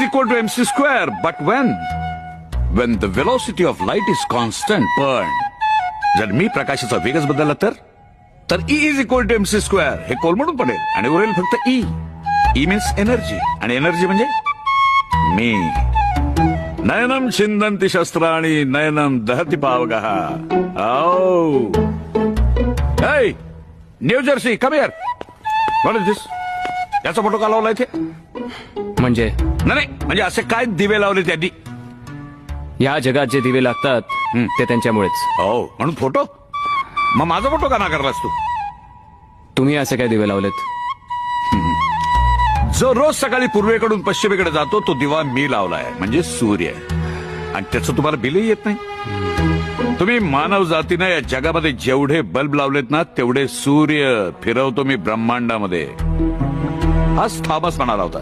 is equal to mc square. But when the velocity of light is constant, पण जर मी प्रकाशाचा वेगच बदलला तर E is equal to mc square हे कोलमडून पडेल आणि उरेल फक्त E. E means एनर्जी आणि एनर्जी म्हणजे मी. नयनम छिंदन्ति शस्त्राणि नयनम दहति पावकः. Oh. Hey, new Jersey, come here. What is this? याचा फोटो का लावला इथे? म्हणजे नाही म्हणजे असे काय दिवे लावले त्यांनी? या जगात जे दिवे लागतात ते त्यांच्यामुळेच. हो म्हणून फोटो? मग माझा फोटो का नाकारलास तू? तुम्ही असे काय दिवे लावलेत? जो रोज सकाळी पूर्वेकडून पश्चिमेकडे जातो तो दिवा मी लावलाय म्हणजे सूर्य. आणि त्याचं तुम्हाला बिलही येत नाही. तुम्ही मानव जातीनं या जगामध्ये जेवढे बल्ब लावलेत ना तेवढे सूर्य फिरवतो मी ब्रह्मांडामध्ये. हाच थॉमस म्हणाला होता.